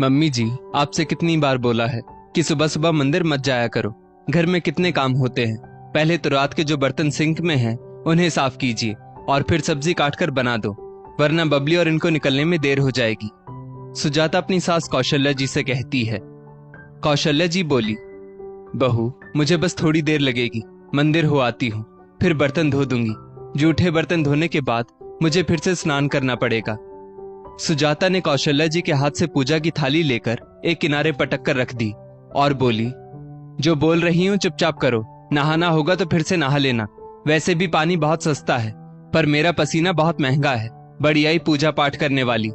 Mummy जी, आपसे कितनी बार बोला है कि सुबह सुबह मंदिर मत जाया करो। घर में कितने काम होते हैं। पहले तो रात के जो बर्तन सिंक में हैं उन्हें साफ कीजिए और फिर सब्जी काटकर बना दो, वरना बबली और इनको निकलने में देर हो जाएगी। सुजाता अपनी सास कौशल्या जी से कहती है। कौशल्या जी बोली, बहू मुझे बस थोड़ी देर लगेगी, मंदिर हो आती हूँ, फिर बर्तन धो दूंगी। जूठे बर्तन धोने के बाद मुझे फिर से स्नान करना पड़ेगा। सुजाता ने कौशल्या जी के हाथ से पूजा की थाली लेकर एक किनारे पटक कर रख दी और बोली, जो बोल रही हूं चुपचाप करो। नहाना होगा तो फिर से नहा लेना। वैसे भी पानी बहुत सस्ता है, पर मेरा पसीना बहुत महंगा है। बढ़िया ही पूजा पाठ करने वाली।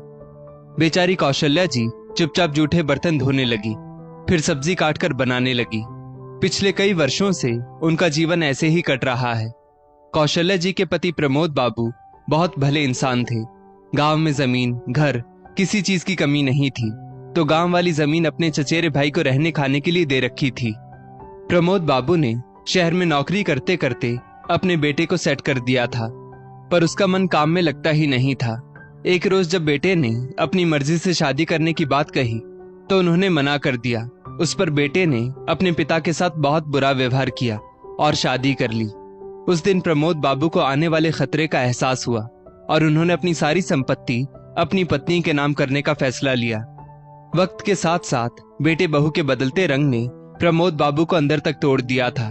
बेचारी कौशल्या जी चुपचाप जूठे बर्तन धोने लगी, फिर सब्जी काटकर बनाने लगी। पिछले कई वर्षों से उनका जीवन ऐसे ही कट रहा है। कौशल्या जी के पति प्रमोद बाबू बहुत भले इंसान थे। गांव में जमीन, घर, किसी चीज की कमी नहीं थी, तो गांव वाली जमीन अपने चचेरे भाई को रहने खाने के लिए दे रखी थी। प्रमोद बाबू ने शहर में नौकरी करते करते अपने बेटे को सेट कर दिया था, पर उसका मन काम में लगता ही नहीं था। एक रोज जब बेटे ने अपनी मर्जी से शादी करने की बात कही तो उन्होंने मना कर दिया। उस पर बेटे ने अपने पिता के साथ बहुत बुरा व्यवहार किया और शादी कर ली। उस दिन प्रमोद बाबू को आने वाले खतरे का एहसास हुआ और उन्होंने अपनी सारी संपत्ति अपनी पत्नी के नाम करने का फैसला लिया। वक्त के साथ साथ बेटे बहू के बदलते रंग ने प्रमोद बाबू को अंदर तक तोड़ दिया था।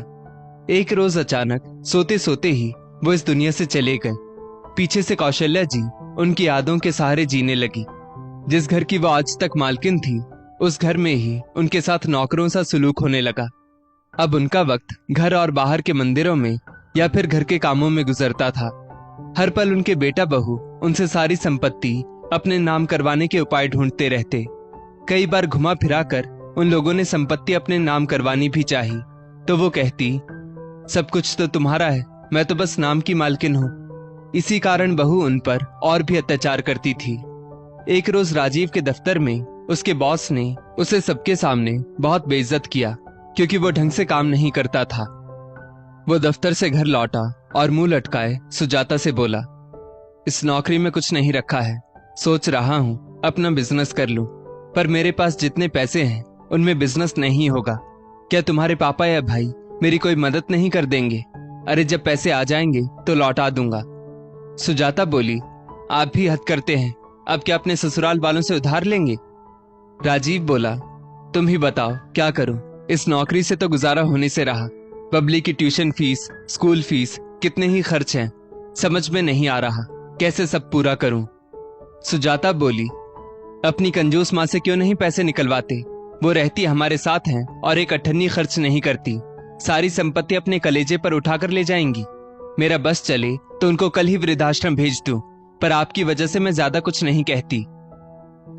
एक रोज अचानक सोते सोते ही वो इस दुनिया से चले गए। पीछे से कौशल्या जी उनकी यादों के सहारे जीने लगी। जिस घर की वो आज तक मालकिन थी, उस घर में ही उनके साथ नौकरों सा सुलूक होने लगा। अब उनका वक्त घर और बाहर के मंदिरों में या फिर घर के कामों में गुजरता था। हर पल उनके बेटा बहू उनसे सारी संपत्ति अपने नाम करवाने के उपाय ढूंढते रहते। कई बार घुमा फिरा कर उन लोगों ने संपत्ति अपने नाम करवानी भी चाही, तो वो कहती, सब कुछ तो तुम्हारा है, मैं तो बस नाम की मालकिन हूँ। इसी कारण बहू उन पर और भी अत्याचार करती थी। एक रोज राजीव के दफ्तर में उसके बॉस ने उसे सबके सामने बहुत बेइज्जत किया, क्योंकि वो ढंग से काम नहीं करता था। वो दफ्तर से घर लौटा और मुंह लटकाए सुजाता से बोला, इस नौकरी में कुछ नहीं रखा है। सोच रहा हूँ अपना बिजनेस कर लूं, पर मेरे पास जितने पैसे हैं उनमें बिजनेस नहीं होगा। क्या तुम्हारे पापा या भाई मेरी कोई मदद नहीं कर देंगे? अरे जब पैसे आ जाएंगे तो लौटा दूंगा। सुजाता बोली, आप भी हद करते हैं। अब क्या अपने ससुराल वालों से उधार लेंगे? राजीव बोला, तुम ही बताओ क्या करूं? इस नौकरी से तो गुजारा होने से रहा। बबली की ट्यूशन फीस, स्कूल फीस, कितने ही खर्च हैं, समझ में नहीं आ रहा कैसे सब पूरा करूं। सुजाता बोली, अपनी कंजूस माँ से क्यों नहीं पैसे निकलवाते? वो रहती हमारे साथ हैं और एक अठन्नी खर्च नहीं करती। सारी संपत्ति अपने कलेजे पर उठाकर ले जाएंगी। मेरा बस चले तो उनको कल ही वृद्धाश्रम भेज दूं, पर आपकी वजह से मैं ज्यादा कुछ नहीं कहती।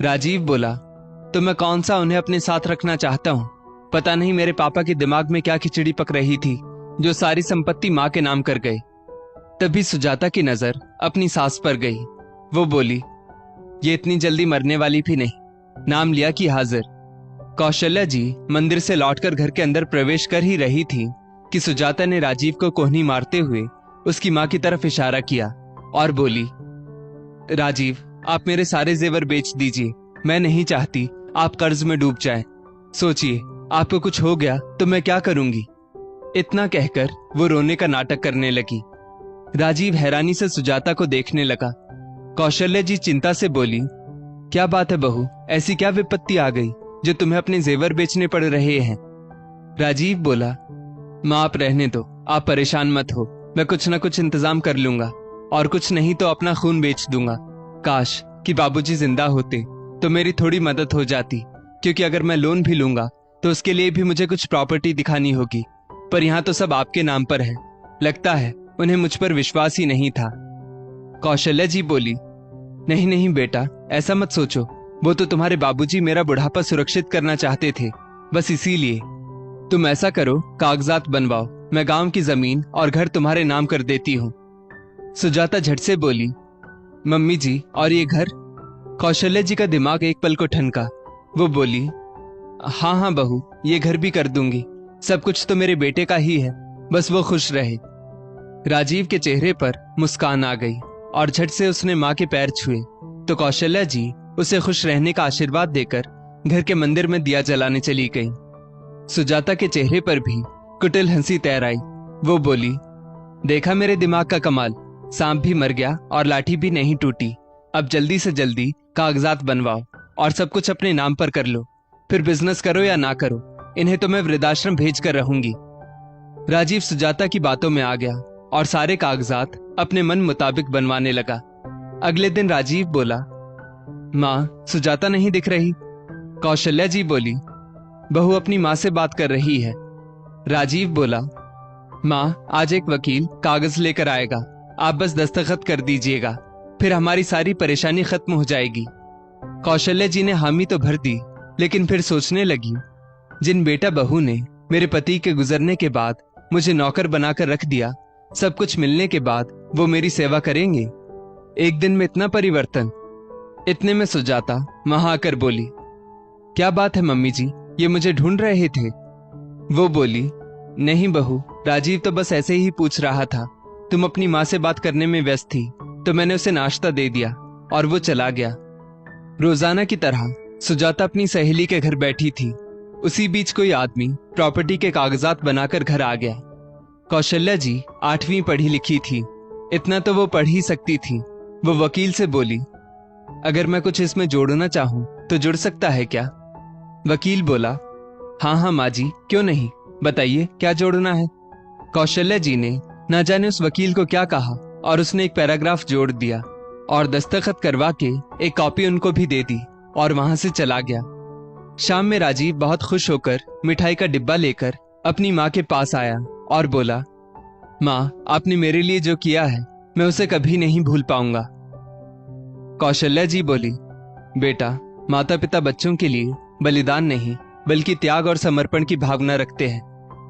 राजीव बोला, तो मैं कौन सा उन्हें अपने साथ रखना चाहता हूँ? पता नहीं मेरे पापा के दिमाग में क्या खिचड़ी पक रही थी, जो सारी संपत्ति माँ के नाम कर गए। तभी सुजाता की नजर अपनी सास पर गई। वो बोली, ये इतनी जल्दी मरने वाली भी नहीं। नाम लिया कि हाजिर। कौशल्या जी मंदिर से लौटकर घर के अंदर प्रवेश कर ही रही थी कि सुजाता ने राजीव को कोहनी मारते हुए उसकी माँ की तरफ इशारा किया और बोली, राजीव आप मेरे सारे जेवर बेच दीजिए। मैं नहीं चाहती आप कर्ज में डूब जाएं। सोचिए, आपको कुछ हो गया तो मैं क्या करूंगी? इतना कहकर वो रोने का नाटक करने लगी। राजीव हैरानी से सुजाता को देखने लगा। कौशल्या जी चिंता से बोली, क्या बात है बहू, ऐसी क्या विपत्ति आ गई जो तुम्हें अपने जेवर बेचने पड़ रहे हैं? राजीव बोला, माँ आप रहने दो, आप परेशान मत हो। मैं कुछ न कुछ इंतजाम कर लूंगा, और कुछ नहीं तो अपना खून बेच दूंगा। काश कि बाबूजी जिंदा होते तो मेरी थोड़ी मदद हो जाती, क्योंकि अगर मैं लोन भी लूंगा तो उसके लिए भी मुझे कुछ प्रॉपर्टी दिखानी होगी। पर यहाँ तो सब आपके नाम पर है। लगता है उन्हें मुझ पर विश्वास ही नहीं था। कौशल्या जी बोली, नहीं नहीं बेटा, ऐसा मत सोचो। वो तो तुम्हारे बाबूजी मेरा बुढ़ापा सुरक्षित करना चाहते थे, बस इसीलिए। तुम ऐसा करो, कागजात बनवाओ, मैं गांव की जमीन और घर तुम्हारे नाम कर देती हूँ। सुजाता झट से बोली, मम्मी जी और ये घर? कौशल्या जी का दिमाग एक पल को ठनका। वो बोली, हाँ हाँ बहू, ये घर भी कर दूंगी। सब कुछ तो मेरे बेटे का ही है, बस वो खुश रहे। राजीव के चेहरे पर मुस्कान आ गई और झट से उसने माँ के पैर छुए, तो कौशल्या जी उसे खुश रहने का आशीर्वाद देकर घर के मंदिर में दिया जलाने चली गई। सुजाता के चेहरे पर भी कुटिल हंसी तैर आई। वो बोली, देखा मेरे दिमाग का कमाल, सांप भी मर गया और लाठी भी नहीं टूटी। अब जल्दी से जल्दी कागजात बनवाओ और सब कुछ अपने नाम पर कर लो, फिर बिजनेस करो या ना करो, इन्हें तो मैं वृद्धाश्रम भेज कर रहूंगी। राजीव सुजाता की बातों में आ गया और सारे कागजात अपने मन मुताबिक बनवाने लगा। अगले दिन राजीव बोला, माँ सुजाता नहीं दिख रही। कौशल्या जी बोली, बहू अपनी माँ से बात कर रही है। राजीव बोला, माँ आज एक वकील कागज लेकर आएगा, आप बस दस्तखत कर दीजिएगा, फिर हमारी सारी परेशानी खत्म हो जाएगी। कौशल्या जी ने हामी तो भर दी, लेकिन फिर सोचने लगी, जिन बेटा बहू ने मेरे पति के गुजरने के बाद मुझे नौकर बनाकर रख दिया, सब कुछ मिलने के बाद वो मेरी सेवा करेंगे? एक दिन में इतना परिवर्तन? इतने में सुजाता वहां आकर बोली, क्या बात है मम्मी जी, ये मुझे ढूंढ रहे थे? वो बोली, नहीं बहू, राजीव तो बस ऐसे ही पूछ रहा था, तुम अपनी माँ से बात करने में व्यस्त थी तो मैंने उसे नाश्ता दे दिया और वो चला गया। रोजाना की तरह सुजाता अपनी सहेली के घर बैठी थी। उसी बीच कोई आदमी प्रॉपर्टी के कागजात बनाकर घर आ गया। कौशल्या जी 8वीं पढ़ी लिखी थी, इतना तो वो पढ़ ही सकती थी। वो वकील से बोली, अगर मैं कुछ इसमें जोड़ना चाहूं तो जुड़ सकता है क्या? वकील बोला, हाँ हाँ माँ जी, क्यों नहीं, बताइए क्या जोड़ना है। कौशल्या जी ने ना जाने उस वकील को क्या कहा और उसने एक पैराग्राफ जोड़ दिया और दस्तखत करवा के एक कॉपी उनको भी दे दी और वहां से चला गया। शाम में राजीव बहुत खुश होकर मिठाई का डिब्बा लेकर अपनी माँ के पास आया और बोला, माँ आपने मेरे लिए जो किया है मैं उसे कभी नहीं भूल पाऊंगा। कौशल्या जी बोली, बेटा माता पिता बच्चों के लिए बलिदान नहीं बल्कि त्याग और समर्पण की भावना रखते हैं,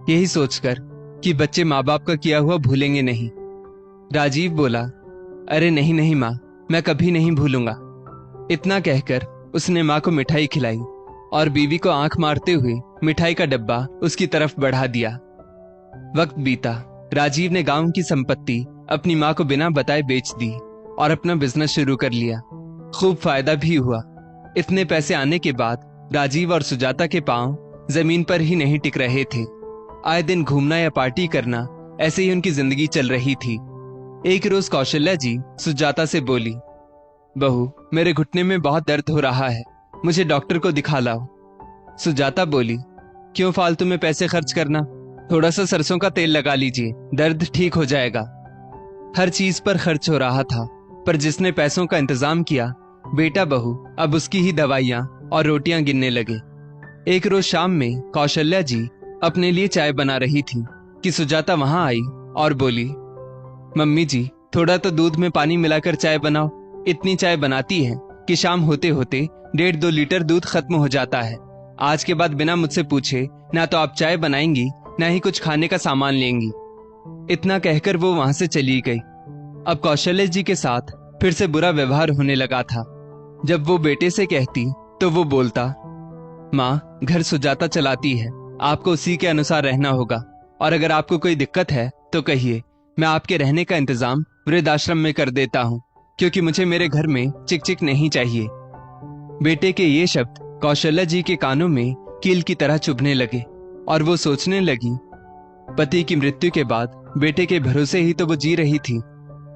यही सोचकर कि बच्चे माँ बाप का किया हुआ भूलेंगे नहीं। राजीव बोला, अरे नहीं नहीं माँ, मैं कभी नहीं भूलूंगा। इतना कहकर उसने माँ को मिठाई खिलाई और बीवी को आंख मारते हुए मिठाई का डब्बा उसकी तरफ बढ़ा दिया। वक्त बीता, राजीव ने गांव की संपत्ति अपनी माँ को बिना बताए बेच दी और अपना बिजनेस शुरू कर लिया। खूब फायदा भी हुआ। इतने पैसे आने के बाद राजीव और सुजाता के पांव जमीन पर ही नहीं टिक रहे थे। आए दिन घूमना या पार्टी करना, ऐसे ही उनकी जिंदगी चल रही थी। एक रोज कौशल्या जी सुजाता से बोली, बहू मेरे घुटने में बहुत दर्द हो रहा है, मुझे डॉक्टर को दिखा लाओ। सुजाता बोली, क्यों फालतू में पैसे खर्च करना, थोड़ा सा सरसों का तेल लगा लीजिए, दर्द ठीक हो जाएगा। हर चीज पर खर्च हो रहा था, पर जिसने पैसों का इंतजाम किया, बेटा बहू अब उसकी ही दवाइयां और रोटियां गिनने लगे। एक रोज शाम में कौशल्या जी अपने लिए चाय बना रही थी कि सुजाता वहां आई और बोली, मम्मी जी थोड़ा तो दूध में पानी मिलाकर चाय बनाओ, इतनी चाय बनाती है कि शाम होते होते 1.5-2 लीटर दूध खत्म हो जाता है। आज के बाद बिना मुझसे पूछे ना तो आप चाय बनाएंगी ना ही कुछ खाने का सामान लेंगी। इतना कहकर वो वहां से चली गई। अब कौशल्या जी के साथ फिर से बुरा व्यवहार होने लगा था। जब वो बेटे से कहती तो वो बोलता, माँ घर सुजाता चलाती है, आपको उसी के अनुसार रहना होगा और अगर आपको कोई दिक्कत है तो कहिए, मैं आपके रहने का इंतजाम वृद्धाश्रम में कर देता हूँ, क्योंकि मुझे मेरे घर में चिक चिक नहीं चाहिए। बेटे के ये शब्द कौशल्या जी के कानों में कील की तरह चुभने लगे और वो सोचने लगी, पति की मृत्यु के बाद बेटे के भरोसे ही तो वो जी रही थी।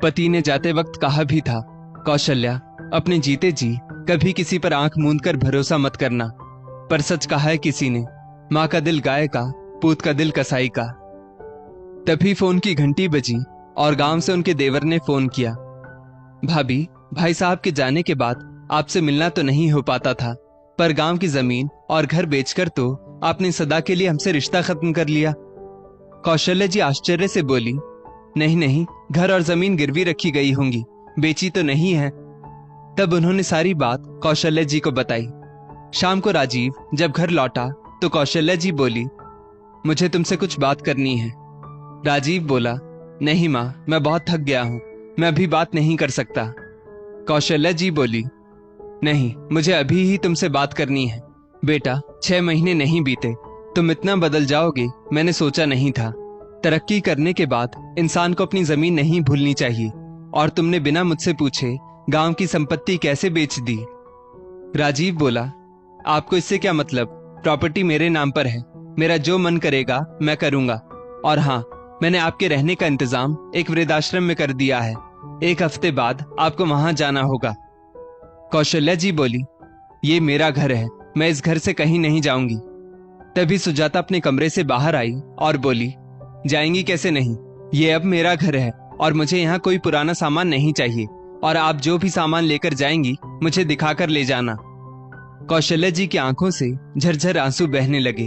पति ने जाते वक्त कहा भी था, कौशल्या अपने जीते जी कभी किसी पर आंख मूंद कर भरोसा मत करना, पर सच कहा है किसी ने, माँ का दिल गाय का, पूत का दिल कसाई का। तभी फोन की घंटी बजी और गांव से उनके देवर ने फोन किया, भाभी भाई साहब के जाने के बाद आपसे मिलना तो नहीं हो पाता था, पर गांव की जमीन और घर बेचकर तो आपने सदा के लिए हमसे रिश्ता खत्म कर लिया। कौशल्या जी आश्चर्य से बोली, नहीं नहीं, घर और जमीन गिरवी रखी गई होंगी, बेची तो नहीं है। तब उन्होंने सारी बात कौशल्या जी को बताई। शाम को राजीव जब घर लौटा तो कौशल्या जी बोली, मुझे तुमसे कुछ बात करनी है। राजीव बोला, नहीं माँ, मैं बहुत थक गया हूँ, मैं अभी बात नहीं कर सकता। कौशल्या जी बोली, नहीं, मुझे अभी ही तुमसे बात करनी है। बेटा 6 महीने नहीं बीते, तुम इतना बदल जाओगे मैंने सोचा नहीं था। तरक्की करने के बाद इंसान को अपनी जमीन नहीं भूलनी चाहिए, और तुमने बिना मुझसे पूछे गांव की संपत्ति कैसे बेच दी। राजीव बोला, आपको इससे क्या मतलब? प्रॉपर्टी मेरे नाम पर है, मेरा जो मन करेगा मैं करूंगा। और हाँ, मैंने आपके रहने का इंतजाम एक वृद्धाश्रम में कर दिया है। 1 हफ्ते बाद आपको वहां जाना होगा। कौशल्या जी बोली, ये मेरा घर है, मैं इस घर से कहीं नहीं जाऊंगी। तभी सुजाता अपने कमरे से बाहर आई और बोली, जाएंगी कैसे नहीं? ये अब मेरा घर है और मुझे यहाँ कोई पुराना सामान नहीं चाहिए, और आप जो भी सामान लेकर जाएंगी मुझे दिखाकर ले जाना। कौशल्या जी की आंखों से झरझर आंसू बहने लगे।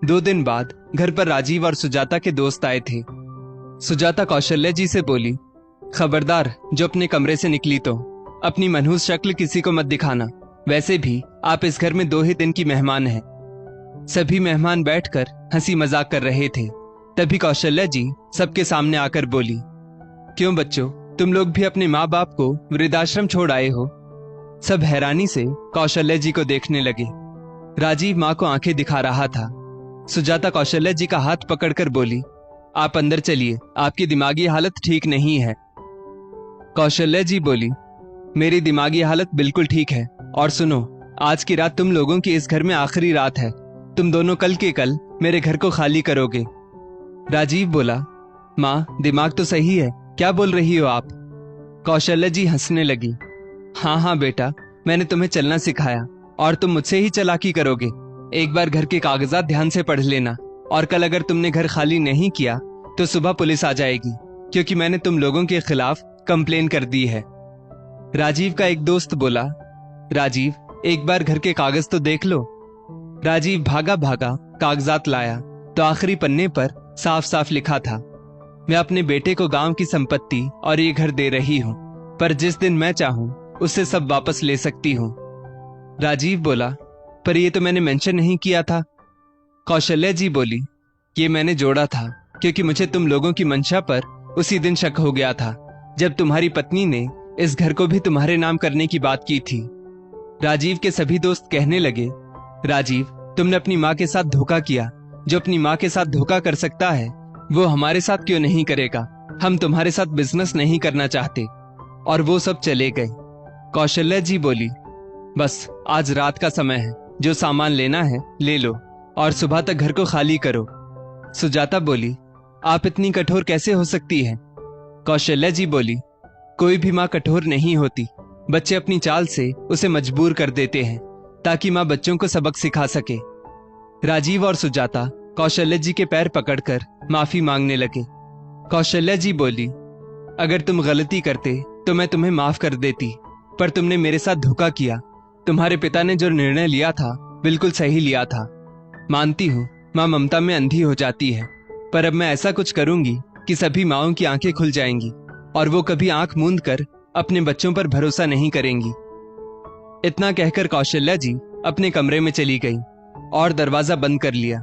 2 दिन बाद घर पर राजीव और सुजाता के दोस्त आए थे। सुजाता कौशल्या जी से बोली, खबरदार जो अपने कमरे से निकली तो अपनी मनहूस शक्ल किसी को मत दिखाना। वैसे भी आप इस घर में 2 ही दिन की मेहमान हैं। सभी मेहमान बैठकर हंसी मजाक कर रहे थे। तभी कौशल्या जी सबके सामने आकर बोली, क्यों बच्चों, तुम लोग भी अपने माँ बाप को वृद्धाश्रम छोड़ आए हो? सब हैरानी से कौशल्या जी को देखने लगे। राजीव माँ को आंखें दिखा रहा था। सुजाता कौशल्या जी का हाथ पकड़कर बोली, आप अंदर चलिए, आपकी दिमागी हालत ठीक नहीं है। कौशल्या जी बोली, मेरी दिमागी हालत बिल्कुल ठीक है। और सुनो, आज की रात तुम लोगों की इस घर में आखिरी रात है। तुम दोनों कल के कल मेरे घर को खाली करोगे। राजीव बोला, माँ दिमाग तो सही है, क्या बोल रही हो आप? कौशल्या जी हंसने लगी। हाँ हाँ बेटा, मैंने तुम्हें चलना सिखाया और तुम मुझसे ही चालाकी करोगे। एक बार घर के कागजात ध्यान से पढ़ लेना, और कल अगर तुमने घर खाली नहीं किया तो सुबह पुलिस आ जाएगी, क्योंकि मैंने तुम लोगों के खिलाफ कंप्लेन कर दी है। राजीव का एक दोस्त बोला, राजीव एक बार घर के कागज तो देख लो। राजीव भागा भागा कागजात लाया तो आखिरी पन्ने पर साफ साफ लिखा था, मैं अपने बेटे को गांव की संपत्ति और ये घर दे रही हूँ, पर जिस दिन मैं चाहूं उससे सब वापस ले सकती हूँ। राजीव बोला, पर ये तो मैंने मेंशन नहीं किया था। कौशल्या जी बोली, ये मैंने जोड़ा था क्योंकि मुझे तुम लोगों की मंशा पर उसी दिन शक हो गया था जब तुम्हारी पत्नी ने इस घर को भी तुम्हारे नाम करने की बात की थी। राजीव के सभी दोस्त कहने लगे, राजीव तुमने अपनी माँ के साथ धोखा किया। जो अपनी माँ के साथ धोखा कर सकता है वो हमारे साथ क्यों नहीं करेगा? हम तुम्हारे साथ बिजनेस नहीं करना चाहते। और वो सब चले गए। कौशल्या जी बोली, बस आज रात का समय है, जो सामान लेना है ले लो और सुबह तक घर को खाली करो। सुजाता बोली, आप इतनी कठोर कैसे हो सकती हैं? कौशल्या जी बोली, कोई भी माँ कठोर नहीं होती, बच्चे अपनी चाल से उसे मजबूर कर देते हैं ताकि माँ बच्चों को सबक सिखा सके। राजीव और सुजाता कौशल्या जी के पैर पकड़कर माफी मांगने लगे। कौशल्या जी बोली, अगर तुम गलती करते तो मैं तुम्हें माफ कर देती, पर तुमने मेरे साथ धोखा किया। तुम्हारे पिता ने जो निर्णय लिया था बिल्कुल सही लिया था। मानती हूँ माँ ममता में अंधी हो जाती है, पर अब मैं ऐसा कुछ करूंगी कि सभी माँओं की आंखें खुल जाएंगी और वो कभी आंख मूंद कर अपने बच्चों पर भरोसा नहीं करेंगी। इतना कहकर कौशल्या जी अपने कमरे में चली गई और दरवाजा बंद कर लिया।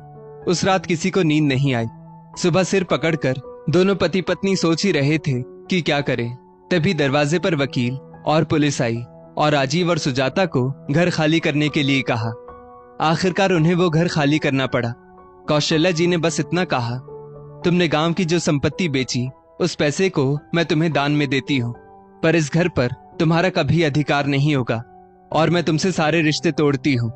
उस रात किसी को नींद नहीं आई। सुबह सिर पकड़कर दोनों पति पत्नी सोच ही रहे थे कि क्या करें। तभी दरवाजे पर वकील और पुलिस आई और राजीव और सुजाता को घर खाली करने के लिए कहा। आखिरकार उन्हें वो घर खाली करना पड़ा। कौशल्या जी ने बस इतना कहा, तुमने गांव की जो संपत्ति बेची उस पैसे को मैं तुम्हें दान में देती हूँ, पर इस घर पर तुम्हारा कभी अधिकार नहीं होगा और मैं तुमसे सारे रिश्ते तोड़ती हूँ।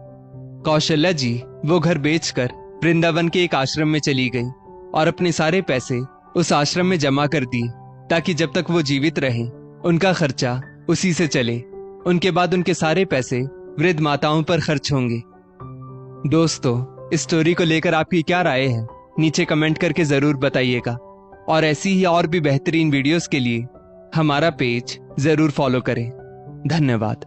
कौशल्या जी वो घर बेचकर वृंदावन के एक आश्रम में चली गई और अपने सारे पैसे उस आश्रम में जमा कर दिए ताकि जब तक वो जीवित रहे उनका खर्चा उसी से चले। उनके बाद उनके सारे पैसे वृद्ध माताओं पर खर्च होंगे। दोस्तों, इस स्टोरी को लेकर आपकी क्या राय है नीचे कमेंट करके जरूर बताइएगा, और ऐसी ही और भी बेहतरीन वीडियोस के लिए हमारा पेज जरूर फॉलो करें। धन्यवाद।